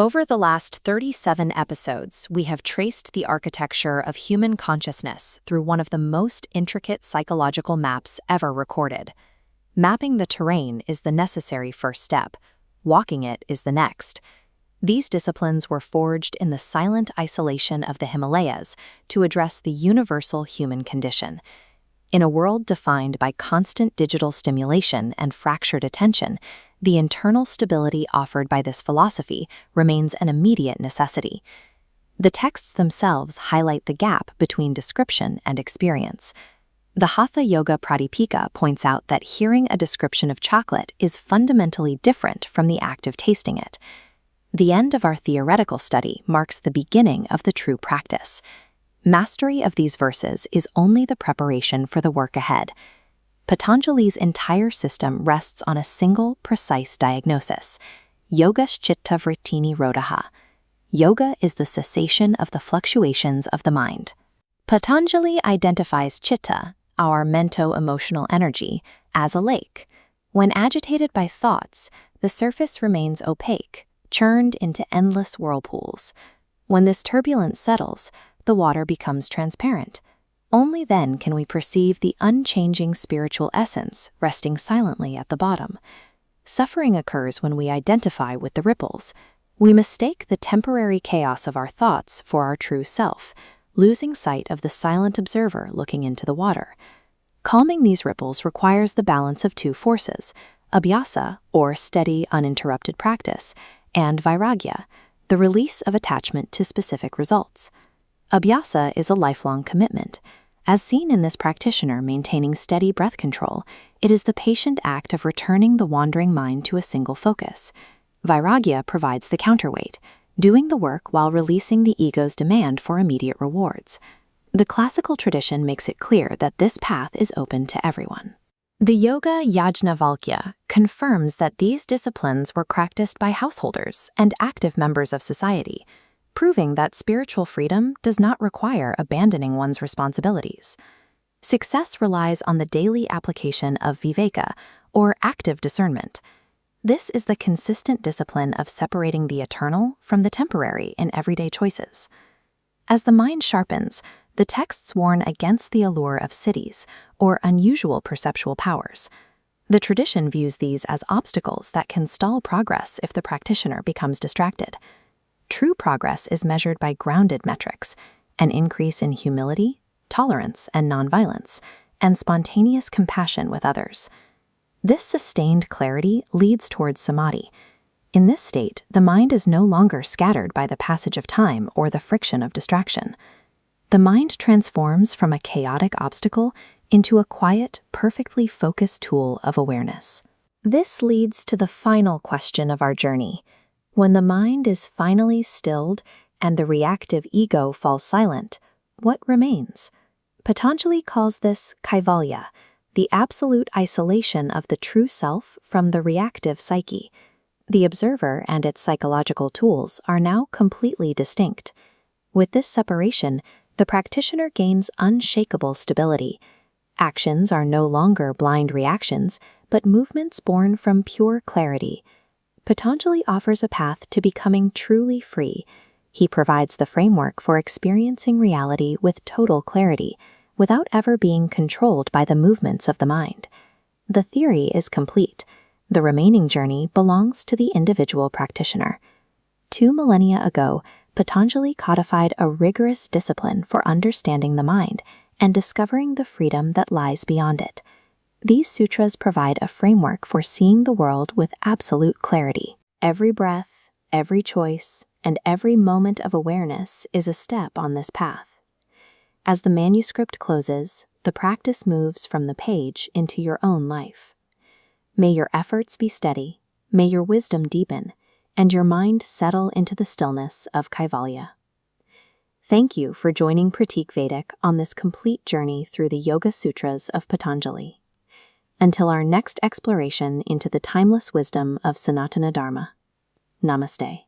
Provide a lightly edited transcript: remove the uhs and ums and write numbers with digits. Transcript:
Over the last 37 episodes, we have traced the architecture of human consciousness through one of the most intricate psychological maps ever recorded. Mapping the terrain is the necessary first step. Walking it is the next. These disciplines were forged in the silent isolation of the Himalayas to address the universal human condition. In a world defined by constant digital stimulation and fractured attention, the internal stability offered by this philosophy remains an immediate necessity. The texts themselves highlight the gap between description and experience. The Hatha Yoga Pradipika points out that hearing a description of chocolate is fundamentally different from the act of tasting it. The end of our theoretical study marks the beginning of the true practice. Mastery of these verses is only the preparation for the work ahead. Patanjali's entire system rests on a single, precise diagnosis: Yoga Chitta Vritti Nirodha. Yoga is the cessation of the fluctuations of the mind. Patanjali identifies chitta, our mento-emotional energy, as a lake. When agitated by thoughts, the surface remains opaque, churned into endless whirlpools. When this turbulence settles, the water becomes transparent. Only then can we perceive the unchanging spiritual essence resting silently at the bottom. Suffering occurs when we identify with the ripples. We mistake the temporary chaos of our thoughts for our true self, losing sight of the silent observer looking into the water. Calming these ripples requires the balance of two forces: abhyasa, or steady, uninterrupted practice, and vairagya, the release of attachment to specific results. Abhyasa is a lifelong commitment. As seen in this practitioner maintaining steady breath control, it is the patient act of returning the wandering mind to a single focus. Vairagya provides the counterweight, doing the work while releasing the ego's demand for immediate rewards. The classical tradition makes it clear that this path is open to everyone. The Yoga Yajnavalkya confirms that these disciplines were practiced by householders and active members of society, proving that spiritual freedom does not require abandoning one's responsibilities. Success relies on the daily application of viveka, or active discernment. This is the consistent discipline of separating the eternal from the temporary in everyday choices. As the mind sharpens, the texts warn against the allure of siddhis, or unusual perceptual powers. The tradition views these as obstacles that can stall progress if the practitioner becomes distracted. True progress is measured by grounded metrics: an increase in humility, tolerance, and nonviolence, and spontaneous compassion with others. This sustained clarity leads towards samadhi. In this state, the mind is no longer scattered by the passage of time or the friction of distraction. The mind transforms from a chaotic obstacle into a quiet, perfectly focused tool of awareness. This leads to the final question of our journey. When the mind is finally stilled and the reactive ego falls silent, what remains? Patanjali calls this Kaivalya, the absolute isolation of the true self from the reactive psyche. The observer and its psychological tools are now completely distinct. With this separation, the practitioner gains unshakable stability. Actions are no longer blind reactions, but movements born from pure clarity. Patanjali offers a path to becoming truly free. He provides the framework for experiencing reality with total clarity, without ever being controlled by the movements of the mind. The theory is complete. The remaining journey belongs to the individual practitioner. 2 millennia ago, Patanjali codified a rigorous discipline for understanding the mind and discovering the freedom that lies beyond it. These sutras provide a framework for seeing the world with absolute clarity. Every breath, every choice, and every moment of awareness is a step on this path. As the manuscript closes, the practice moves from the page into your own life. May your efforts be steady, may your wisdom deepen, and your mind settle into the stillness of Kaivalya. Thank you for joining Pratik Vedic on this complete journey through the Yoga Sutras of Patanjali. Until our next exploration into the timeless wisdom of Sanatana Dharma. Namaste.